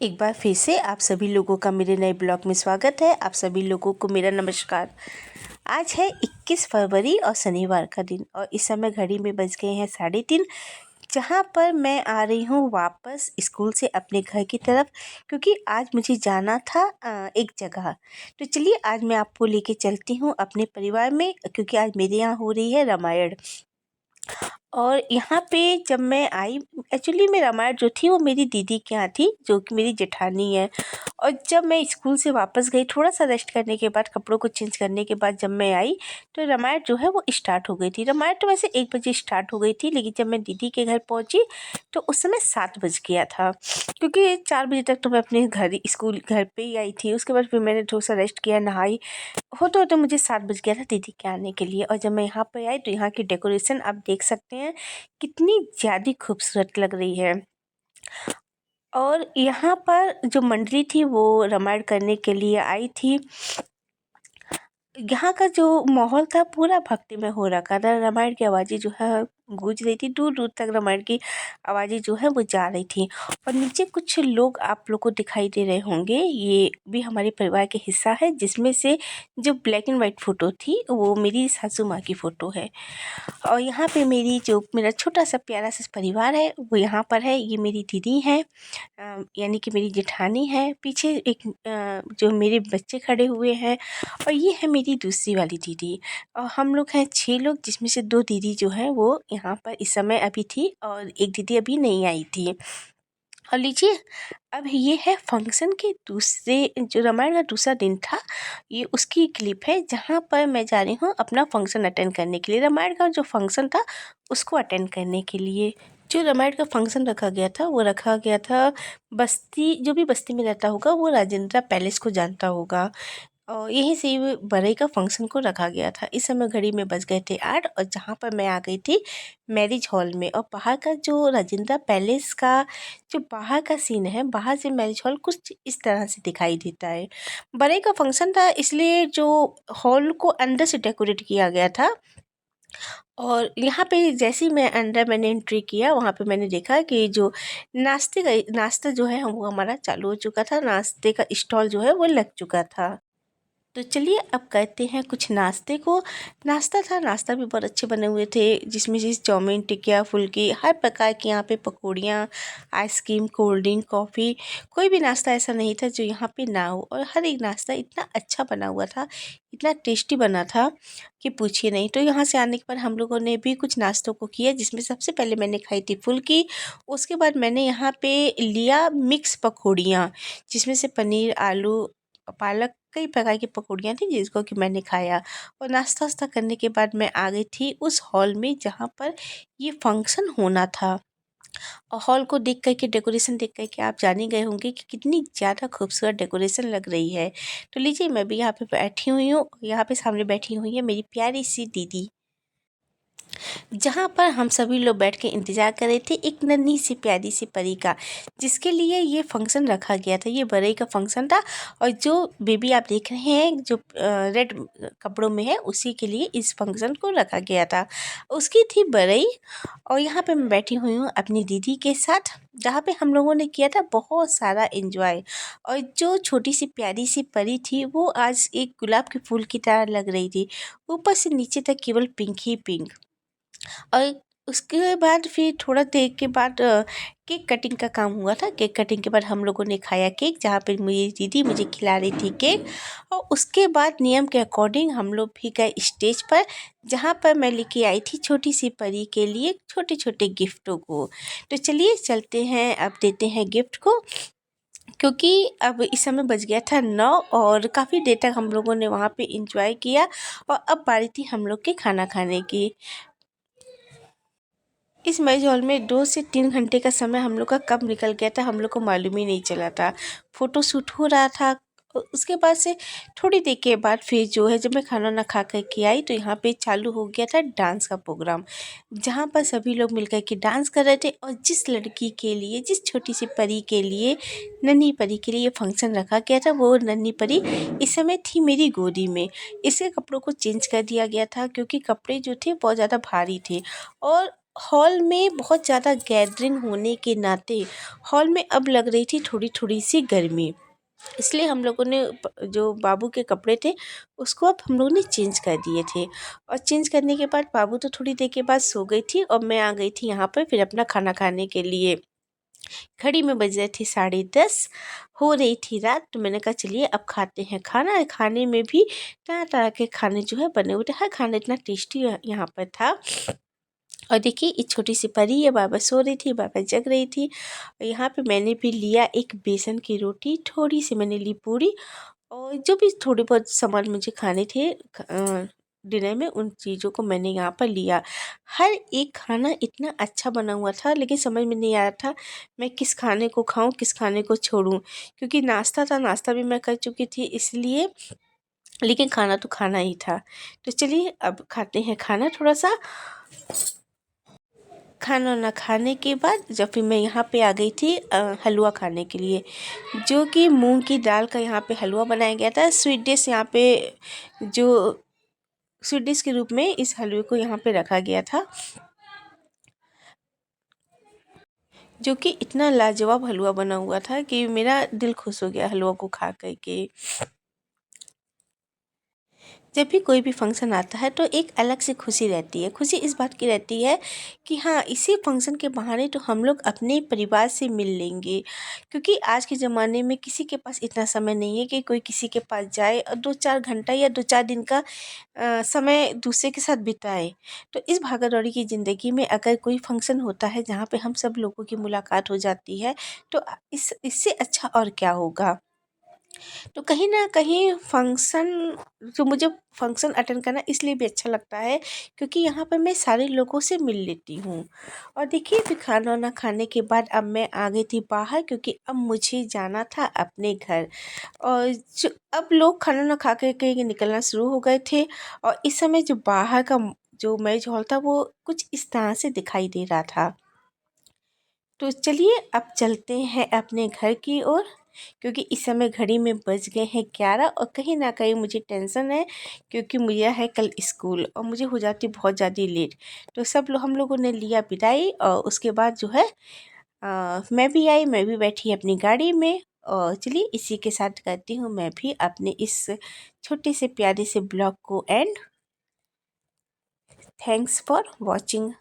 एक बार फिर से आप सभी लोगों का मेरे नए ब्लॉग में स्वागत है। आप सभी लोगों को मेरा नमस्कार। आज है 21 फरवरी और शनिवार का दिन और इस समय घड़ी में बज गए हैं 3:30, जहाँ पर मैं आ रही हूँ वापस स्कूल से अपने घर की तरफ, क्योंकि आज मुझे जाना था एक जगह। तो चलिए आज मैं आपको लेके चलती हूँ अपने परिवार में, क्योंकि आज मेरे यहाँ हो रही है रामायण। और यहाँ पे जब मैं आई, एक्चुअली मैं रामायण जो थी वो मेरी दीदी के यहाँ थी, जो कि मेरी जेठानी है। और जब मैं स्कूल से वापस गई, थोड़ा सा रेस्ट करने के बाद, कपड़ों को चेंज करने के बाद जब मैं आई, तो रामायण जो है वो स्टार्ट हो गई थी। रामायण तो वैसे 1 बजे स्टार्ट हो गई थी, लेकिन जब मैं दीदी के घर पहुँची तो उस समय 7 बज गया था, क्योंकि 4 बजे तक तो मैं अपने घर पे ही आई थी। उसके बाद फिर मैंने थोड़ा सा रेस्ट किया, नहाई, होते होते मुझे 7 बज गया था दीदी के आने के लिए। और जब मैं यहाँ पे आई तो यहाँ की डेकोरेशन आप देख सकते हैं कितनी ज़्यादा खूबसूरत लग रही है। और यहाँ पर जो मंडली थी वो रामायण करने के लिए आई थी। यहाँ का जो माहौल था पूरा भक्तिमय हो रखा था। रामायण की आवाज़ें जो है गूंज रही थी, दूर दूर तक रामायण की आवाज़ें जो है वो जा रही थी। और नीचे कुछ लोग आप लोग को दिखाई दे रहे होंगे, ये भी हमारे परिवार के हिस्सा है, जिसमें से जो ब्लैक एंड वाइट फ़ोटो थी वो मेरी सासू माँ की फ़ोटो है। और यहाँ पे मेरा छोटा सा प्यारा सा परिवार है वो यहाँ पर है। ये मेरी दीदी है, यानी कि मेरी जेठानी है। पीछे एक जो मेरे बच्चे खड़े हुए हैं, और ये है मेरी दूसरी वाली दीदी। और हम लोग हैं 6 लोग, जिसमें से 2 दीदी जो हैं वो यहाँ पर इस समय अभी थी और एक दीदी अभी नहीं आई थी। और लीजिए, अब ये है फंक्शन के दूसरे, जो रामायण का दूसरा दिन था, ये उसकी क्लिप है, जहाँ पर मैं जा रही हूँ अपना फंक्शन अटेंड करने के लिए। रामायण का जो फंक्शन था उसको अटेंड करने के लिए। जो रामायण का फंक्शन रखा गया था वो रखा गया था बस्ती, जो भी बस्ती में रहता होगा वो राजेंद्र पैलेस को जानता होगा। और यहीं से ये बरई का फंक्शन को रखा गया था। इस समय घड़ी में बज गए थे 8, और जहाँ पर मैं आ गई थी मैरिज हॉल में। और बाहर का जो राजेंद्र पैलेस का जो बाहर का सीन है, बाहर से मैरिज हॉल कुछ इस तरह से दिखाई देता है। बरई का फंक्शन था, इसलिए जो हॉल को अंदर से डेकोरेट किया गया था। और यहाँ पे जैसे ही मैंने एंट्री किया, वहाँ पे मैंने देखा कि जो नाश्ता जो है वो हमारा चालू हो चुका था। नाश्ते का स्टॉल जो है वो लग चुका था। तो चलिए अब करते हैं कुछ नाश्ते को। नाश्ता भी बहुत अच्छे बने हुए थे, जिसमें से चाउमीन, टिकिया, फुल्की, हर प्रकार की यहाँ पे पकौड़ियाँ, आइसक्रीम, कोल्ड ड्रिंक, कॉफ़ी। कोई भी नाश्ता ऐसा नहीं था जो यहाँ पे ना हो, और हर एक नाश्ता इतना अच्छा बना हुआ था, इतना टेस्टी बना था कि पूछिए नहीं। तो यहाँ से आने के बाद हम लोगों ने भी कुछ नाश्तों को किया, जिसमें सबसे पहले मैंने खाई थी फुल्की। उसके बाद मैंने यहाँ पे लिया मिक्स पकौड़ियाँ, जिसमें से पनीर, आलू, पालक, कई प्रकार की पकौड़ियाँ थी, जिसको कि मैंने खाया। और नाश्ता वास्ता करने के बाद मैं आ गई थी उस हॉल में जहाँ पर ये फंक्शन होना था। और हॉल को देख कर के, डेकोरेशन देख कर के आप जान ही गए होंगे कि कितनी ज़्यादा खूबसूरत डेकोरेशन लग रही है। तो लीजिए, मैं भी यहाँ पे बैठी हुई हूँ, यहाँ पे सामने बैठी हुई है मेरी प्यारी सी दीदी, जहाँ पर हम सभी लोग बैठ के इंतज़ार कर रहे थे एक नन्ही सी प्यारी सी परी का, जिसके लिए ये फंक्शन रखा गया था। ये बरई का फंक्शन था, और जो बेबी आप देख रहे हैं जो रेड कपड़ों में है, उसी के लिए इस फंक्शन को रखा गया था। उसकी थी बरई, और यहाँ पे मैं बैठी हुई हूँ अपनी दीदी के साथ, जहाँ पे हम लोगों ने किया था बहुत सारा एंजॉय। और जो छोटी सी प्यारी सी परी थी वो आज एक गुलाब के फूल की तरह लग रही थी, ऊपर से नीचे तक केवल पिंक ही पिंक। और उसके बाद फिर थोड़ा देर के बाद केक कटिंग का काम हुआ था। केक कटिंग के बाद हम लोगों ने खाया केक, जहाँ पे मेरी दीदी मुझे खिला रही थी केक। और उसके बाद नियम के अकॉर्डिंग हम लोग भी गए स्टेज पर, जहाँ पर मैं लेके आई थी छोटी सी परी के लिए छोटे छोटे गिफ्टों को। तो चलिए चलते हैं, अब देते हैं गिफ्ट को, क्योंकि अब इस समय बज गया था 9, और काफ़ी देर तक हम लोगों ने वहाँ पे इंजॉय किया। और अब बारी थी हम लोग के खाना खाने की। इस मैरिज हॉल में 2 से 3 घंटे का समय हम लोग का कब निकल गया था, हम लोग को मालूम ही नहीं चला था। फ़ोटो शूट हो रहा था। उसके बाद से थोड़ी देर के बाद फिर जो है, जब मैं खाना ना खा कर के आई, तो यहाँ पे चालू हो गया था डांस का प्रोग्राम, जहाँ पर सभी लोग मिलकर के डांस कर रहे थे। और जिस लड़की के लिए, जिस छोटी सी परी के लिए, नन्ही परी के लिए ये फंक्शन रखा गया था, वो नन्ही परी इस समय थी मेरी गोदी में। इसके कपड़ों को चेंज कर दिया गया था, क्योंकि कपड़े जो थे बहुत ज़्यादा भारी थे, और हॉल में बहुत ज़्यादा गैदरिंग होने के नाते हॉल में अब लग रही थी थोड़ी थोड़ी सी गर्मी। इसलिए हम लोगों ने जो बाबू के कपड़े थे उसको अब हम लोगों ने चेंज कर दिए थे। और चेंज करने के बाद बाबू तो थोड़ी देर के बाद सो गई थी और मैं आ गई थी यहाँ पर फिर अपना खाना खाने के लिए। घड़ी में बज रहे थे 10:30, हो रही थी रात। तो मैंने कहा चलिए अब खाते हैं खाना। खाने में भी तरह तरह के खाने जो है बने हुए थे। हर खाना इतना टेस्टी यहाँ पर था। और देखिए एक छोटी सी परी है, बाबा सो रही थी, बाबा जग रही थी। और यहाँ पे मैंने भी लिया एक बेसन की रोटी, थोड़ी सी मैंने ली पूरी, और जो भी थोड़े बहुत सामान मुझे खाने थे डिनर में, उन चीज़ों को मैंने यहाँ पर लिया। हर एक खाना इतना अच्छा बना हुआ था, लेकिन समझ में नहीं आ रहा था मैं किस खाने को खाऊं किस खाने को छोड़ूं, क्योंकि नाश्ता था, नाश्ता भी मैं कर चुकी थी इसलिए। लेकिन खाना तो खाना ही था। तो चलिए अब खाते हैं खाना थोड़ा सा। खाना ना खाने के बाद जब फिर मैं यहाँ पे आ गई थी हलवा खाने के लिए, जो कि मूंग की दाल का यहाँ पे हलवा बनाया गया था। स्वीट डिश यहाँ पे, जो स्वीट डिश के रूप में इस हलवे को यहाँ पे रखा गया था, जो कि इतना लाजवाब हलवा बना हुआ था कि मेरा दिल खुश हो गया हलवा को खा कर के। जब भी कोई भी फंक्शन आता है तो एक अलग से खुशी रहती है। खुशी इस बात की रहती है कि हाँ, इसी फंक्शन के बहाने तो हम लोग अपने परिवार से मिल लेंगे, क्योंकि आज के ज़माने में किसी के पास इतना समय नहीं है कि कोई किसी के पास जाए और 2-4 घंटा या 2-4 दिन का समय दूसरे के साथ बिताए। तो इस भागा-दौड़ी की ज़िंदगी में अगर कोई फंक्शन होता है जहाँ पे हम सब लोगों की मुलाकात हो जाती है, तो इससे अच्छा और क्या होगा। तो कहीं न कहीं फंक्शन, जो मुझे फंक्शन अटेंड करना इसलिए भी अच्छा लगता है क्योंकि यहाँ पर मैं सारे लोगों से मिल लेती हूँ। और देखिए फिर खाना-वाना खाने के बाद अब मैं आ गई थी बाहर, क्योंकि अब मुझे जाना था अपने घर। और जो अब लोग खाना-वाना खा कर के निकलना शुरू हो गए थे, और इस समय जो बाहर का जो मैरिज हॉल था वो कुछ इस तरह से दिखाई दे रहा था। तो चलिए अब चलते हैं अपने घर की ओर, क्योंकि इस समय घड़ी में बज गए हैं 11, और कहीं ना कहीं मुझे टेंशन है क्योंकि मुझे है कल स्कूल और मुझे हो जाती बहुत ज़्यादा लेट। तो सब लोग हम लोगों ने लिया विदाई, और उसके बाद जो है मैं भी आई, मैं भी बैठी अपनी गाड़ी में। और चलिए इसी के साथ करती हूँ मैं भी अपने इस छोटे से प्यारे से ब्लॉग को एंड। Thanks for watching.